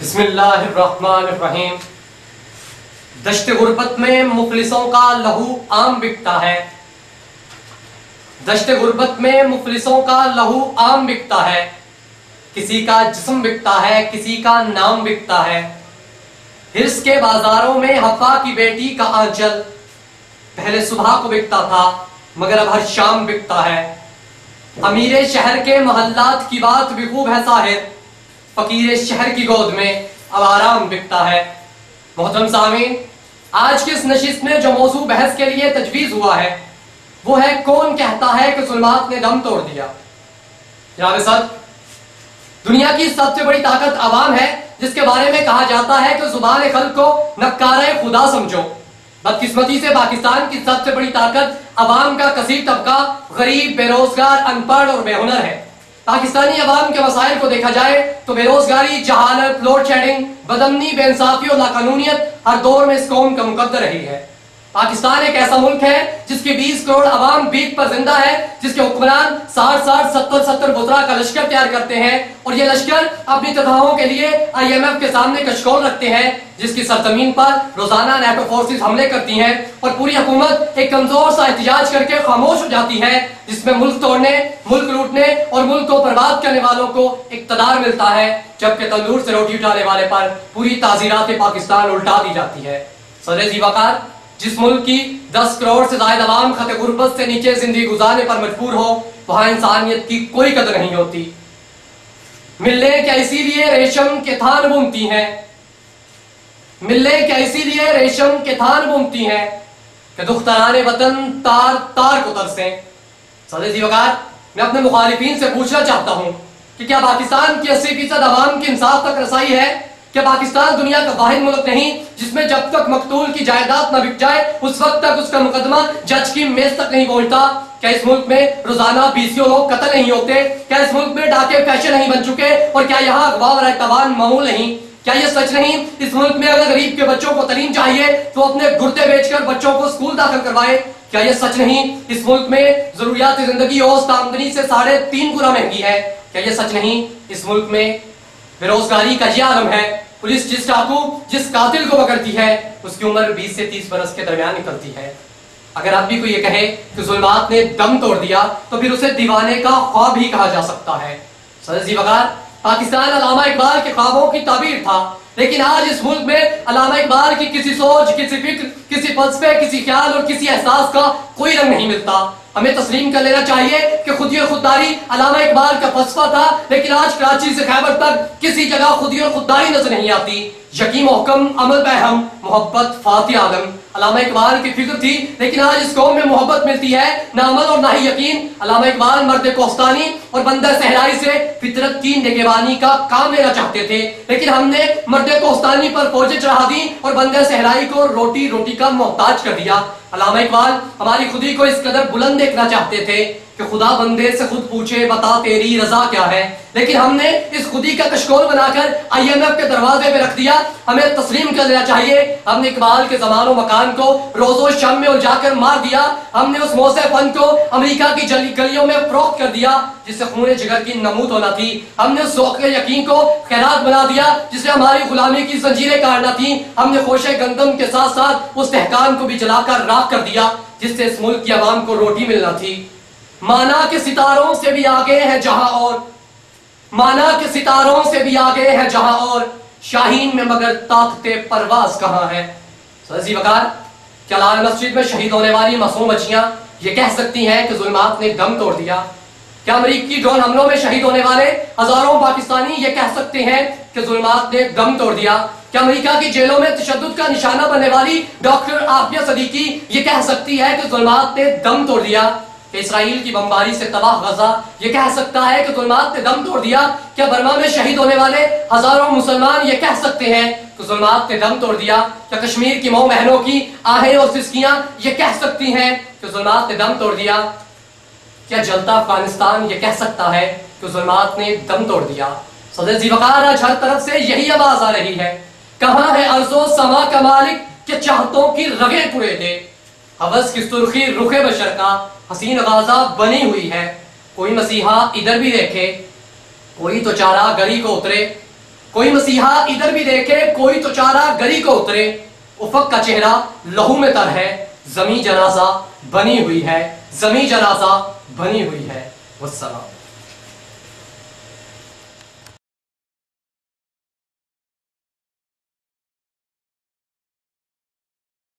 بسم اللہ الرحمن الرحیم۔ دشت غربت میں مفلسوں کا لہو عام بکتا ہے، دشت غربت میں مفلسوں کا لہو عام بکتا ہے، کسی کا جسم بکتا ہے، کسی کا نام بکتا ہے۔ ہرس کے بازاروں میں حفا کی بیٹی کا آنچل پہلے صبح کو بکتا تھا مگر اب ہر شام بکتا ہے۔ امیر شہر کے محلات کی بات بھی خوب ہے ظاہر، فقیر شہر کی گود میں اب آرام بکتا ہے۔ محترم سامعین، آج کی اس نشست میں جو موضوع بحث کے لیے تجویز ہوا ہے وہ ہے کون کہتا ہے کہ ظلمات نے دم توڑ دیا۔ جناب صدر، دنیا کی سب سے بڑی طاقت عوام ہے، جس کے بارے میں کہا جاتا ہے کہ زبان خلق کو نکارہ خدا سمجھو۔ بدقسمتی سے پاکستان کی سب سے بڑی طاقت عوام کا کثیر طبقہ غریب، بے روزگار، ان پڑھ اور بے ہنر ہے۔ پاکستانی عوام کے مسائل کو دیکھا جائے تو بے روزگاری، جہالت، لوڈ شیڈنگ، بدامنی، بے انصافی اور لاقانونیت ہر دور میں اس قوم کا مقدر رہی ہے۔ پاکستان ایک ایسا ملک ہے جس کی 20 کروڑ عوام بھیک پر زندہ ہے، جس کے حکمران 60 وزراء کا لشکر تیار کرتے ہیں اور یہ لشکر اپنی تنخواہوں کے لیے IMF کے سامنے کشکول رکھتے ہیں، جس کی سرزمین پر روزانہ نیٹو فورسز حملے کرتی ہیں اور پوری حکومت ایک کمزور سا احتجاج کر کے خاموش ہو جاتی ہے، جس میں ملک توڑنے، ملک لوٹنے اور ملک کو برباد کرنے والوں کو اقتدار ملتا ہے، جبکہ تندور سے روٹی اٹھانے والے پر پوری تعزیرات پاکستان الٹا دی جاتی ہے۔ صدر زیوقار، جس ملک کی 10 کروڑ سے زائد عوام خط غربت سے نیچے زندگی گزارنے پر مجبور ہو، وہاں انسانیت کی کوئی قدر نہیں ہوتی۔ ملیں کیا اسی لیے ریشم کے تھان بنتی ہیں، ملیں کیا اسی لیے ریشم کے تھان بنتی ہیں کہ دختران وطن تار تار کو ترسیں۔ صدر زیوقار، میں اپنے مخالفین سے پوچھنا چاہتا ہوں کہ کیا پاکستان کی 80% عوام کی انصاف تک رسائی ہے؟ کیا پاکستان دنیا کا واحد ملک نہیں جس میں جب تک مقتول کی جائیداد نہ بک جائے اس وقت تک اس کا مقدمہ جج کی میز تک نہیں پہنچتا؟ کیا اس ملک میں روزانہ 20 لوگ قتل نہیں ہوتے؟ کیا اس ملک میں ڈاکے فیشن نہیں بن چکے؟ اور کیا یہاں اغوا اور اعتوان معمول نہیں؟ کیا یہ سچ نہیں اس ملک میں اگر غریب کے بچوں کو تعلیم چاہیے تو اپنے گردے بیچ کر بچوں کو اسکول داخل کروائے؟ کیا یہ سچ نہیں اس ملک میں ضروریات زندگی اوسط آمدنی سے 3.5 گنا مہنگی ہے؟ کیا یہ سچ نہیں اس ملک میں بے روزگاری کا یہ عالم ہے؟ پولیس جس ڈاکو، جس قاتل کو پکڑتی ہے اس کی عمر 20 سے 30 برس کے درمیان نکلتی ہے۔ اگر آدمی کو یہ کہے کہ ظلمات نے دم توڑ دیا تو پھر اسے دیوانے کا خواب ہی کہا جا سکتا ہے۔ صدر زیوقار، پاکستان علامہ اقبال کے خوابوں کی تعبیر تھا، لیکن آج اس ملک میں علامہ اقبال کی کسی سوچ، کسی فکر، کسی فلسفے، کسی خیال اور کسی احساس کا کوئی رنگ نہیں ملتا۔ ہمیں تسلیم کر لینا چاہیے کہ خودی اور خودداری علامہ اقبال کا فلسفہ تھا، لیکن آج کراچی سے خیبر تک کسی جگہ خودی اور خودداری نظر نہیں آتی۔ یقین محکم، عمل بہم، محبت فاتح عالم علامہ اقبال کی فکر تھی، لیکن آج اس قوم میں محبت ملتی ہے نہ عمل اور نہ ہی یقین۔ علامہ اقبال مرد کوہستانی اور بندہ صحرائی سے فطرت کی نگہبانی کا کام لینا چاہتے تھے، لیکن ہم نے مرد کوہستانی پر فوجیں چڑھا دی اور بندہ صحرائی کو روٹی کا محتاج کر دیا۔ علامہ اقبال ہماری خودی کو اس قدر بلند دیکھنا چاہتے تھے کہ خدا بندے سے خود پوچھے بتا تیری رضا کیا ہے، لیکن ہم نے اس خودی کا کشکول بنا کر IMF کے دروازے پہ رکھ دیا۔ ہمیں تسلیم کر لینا چاہیے ہم نے اقبال کے زمان و مکان کو روز و شم میں الجھا کر مار دیا۔ ہم نے اس موسیقی فن کو امریکہ کی گلیوں میں فروخت کر دیا جس سے خون جگر کی نمود ہونا تھی۔ ہم نے اس ذوق یقین کو خیرات بنا دیا جس سے ہماری غلامی کی زنجیریں کاٹنا تھیں۔ ہم نے خوشے گندم کے ساتھ ساتھ اس دہقان کو بھی جلا کر راکھ کر دیا جس سے اس ملک کی عوام کو روٹی ملنا تھی۔ مانا کے ستاروں سے بھی آگے ہے جہاں اور، مانا کے ستاروں سے بھی آگے ہے جہاں اور، شاہین میں مگر طاقت پرواز کہاں ہے۔ صدر زیوقار، کیا لال مسجد میں شہید ہونے والی معصوم بچیاں یہ کہہ سکتی ہیں کہ ظلمات نے دم توڑ دیا؟ کیا امریکی ڈرون حملوں میں شہید ہونے والے ہزاروں پاکستانی یہ کہہ سکتے ہیں کہ ظلمات نے دم توڑ دیا؟ کیا امریکہ کی جیلوں میں تشدد کا نشانہ بننے والی ڈاکٹر عافیہ صدیقی یہ کہہ سکتی ہے کہ ظلمات نے دم توڑ دیا؟ کہ اسرائیل کی بمباری سے تباہ غزہ یہ کہہ سکتا ہے کہ ظلمات نے دم توڑ دیا؟ کیا برما میں شہید ہونے والے ہزاروں مسلمان یہ کہہ سکتے ہیں کہ ظلمات نے دم توڑ دیا؟ کیا کشمیر کی مئو بہنوں کی آہیں اور سسکیاں یہ کہہ سکتی ہیں کہ ظلمات نے دم توڑ دیا؟ کیا جلتا افغانستان یہ کہہ سکتا ہے کہ ظلمات نے دم توڑ دیا؟ صدر زیوقار، آج ہر طرف سے یہی آواز آ رہی ہے، کہاں ہے ارض و سما کا مالک کہ چاہتوں کی رگیں پورے دے؟ حوث کی سرخی رخ بشر کا حسین غازہ بنی ہوئی ہے، کوئی مسیحا ادھر بھی دیکھے، کوئی تو چارہ گری کو اترے، کوئی مسیحا ادھر بھی دیکھے، کوئی تو چارہ گلی کو اترے، افق کا چہرہ لہو میں تر ہے، زمیں جنازہ بنی ہوئی ہے، زمیں جنازہ بنی ہوئی ہے۔ والسلام۔